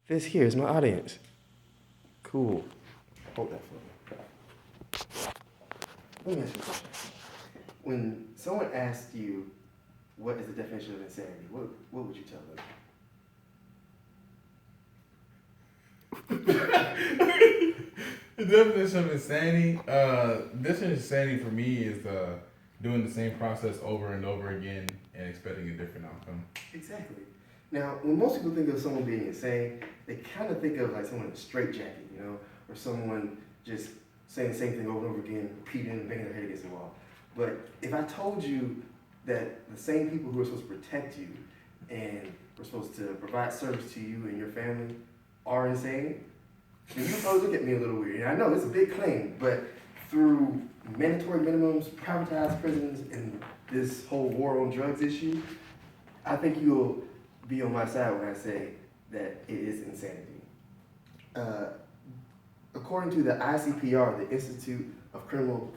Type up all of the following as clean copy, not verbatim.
This here is my audience. Cool. Hold that for me. Let me ask you a question. When someone asks you what is the definition of insanity, what would you tell them? The definition of insanity, this insanity for me is doing the same process over and over again and expecting a different outcome. Exactly. Now, when most people think of someone being insane, they kind of think of like someone in a straitjacket, or someone just saying the same thing over and over again, repeating and banging their head against the wall. But if I told you that the same people who are supposed to protect you and were supposed to provide service to you and your family are insane, then you probably look at me a little weird. And I know it's a big claim, but through mandatory minimums, privatized prisons, and this whole war on drugs issue, I think you'll be on my side when I say that it is insanity. According to the ICPR, the Institute of Criminal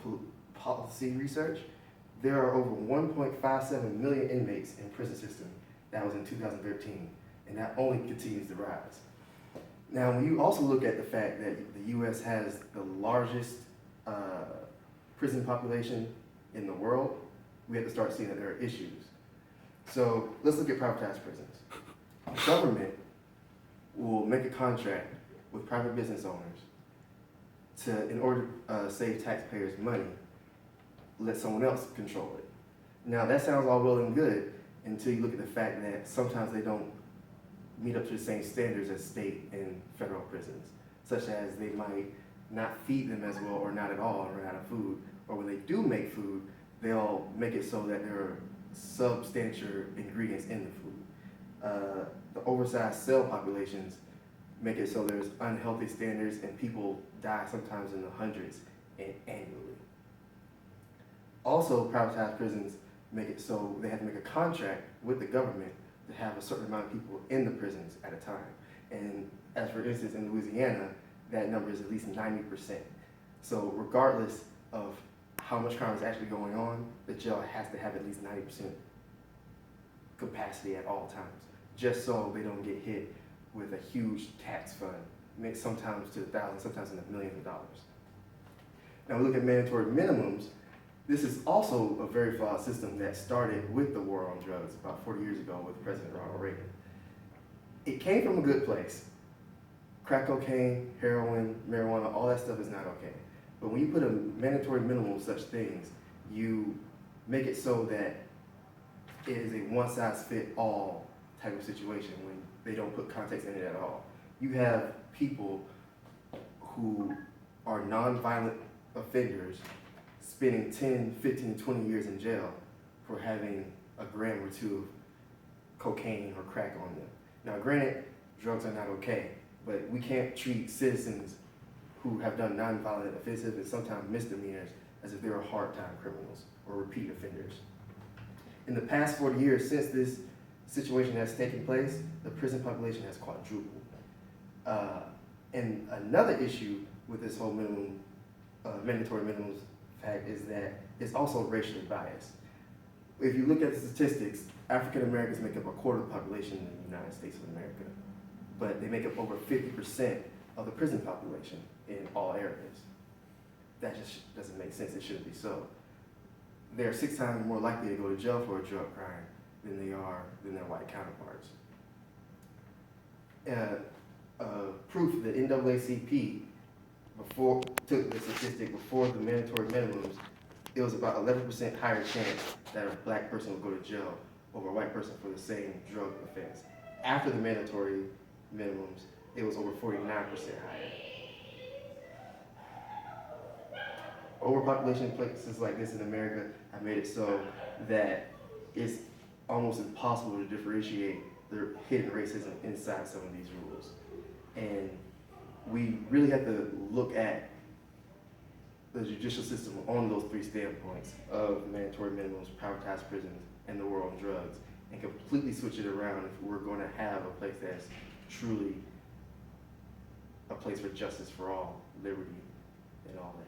Policy Research, there are over 1.57 million inmates in the prison system. That was in 2013, and that only continues to rise. Now, when you also look at the fact that the U.S. has the largest prison population in the world, we have to start seeing that there are issues. So let's look at privatized prisons. The government will make a contract with private business owners in order to save taxpayers money, let someone else control it. Now that sounds all well and good until you look at the fact that sometimes they don't meet up to the same standards as state and federal prisons, such as they might not feed them as well or not at all and run out of food, or when they do make food, they'll make it so that there are substantial ingredients in the food. The oversized cell populations make it so there's unhealthy standards and people die sometimes in the hundreds and annually. Also, privatized prisons make it so they have to make a contract with the government to have a certain amount of people in the prisons at a time. And as for instance, in Louisiana, that number is at least 90%. So regardless of how much crime is actually going on, the jail has to have at least 90% capacity at all times, just so they don't get hit with a huge tax fund, sometimes to thousands, sometimes in the millions of dollars. Now we look at mandatory minimums. This is also a very flawed system that started with the war on drugs about 40 years ago with President Ronald Reagan. It came from a good place. Crack cocaine, heroin, marijuana, all that stuff is not okay. But when you put a mandatory minimum of such things, you make it so that it is a one-size-fits-all type of situation when they don't put context in it at all. You have people who are non-violent offenders spending 10, 15, 20 years in jail for having a gram or two of cocaine or crack on them. Now granted, drugs are not okay, but we can't treat citizens who have done non-violent offenses and sometimes misdemeanors as if they were hard-time criminals or repeat offenders. In the past 40 years since this situation has taken place, the prison population has quadrupled. And another issue with this whole mandatory minimums fact is that it's also racially biased. If you look at the statistics, African Americans make up a quarter of the population in the United States of America, but they make up over 50% of the prison population in all areas. That just doesn't make sense. It shouldn't be so. They're 6 times more likely to go to jail for a drug crime than their white counterparts. Proof that NAACP took the statistic before the mandatory minimums, it was about 11% higher chance that a black person would go to jail over a white person for the same drug offense. After the mandatory minimums, it was over 49% higher. Overpopulation in places like this in America have made it so that it's almost impossible to differentiate the hidden racism inside some of these rules. And we really have to look at the judicial system on those 3 standpoints of mandatory minimums, privatized prisons, and the war on drugs, and completely switch it around if we're going to have a place that's truly a place for justice for all, liberty, and all that.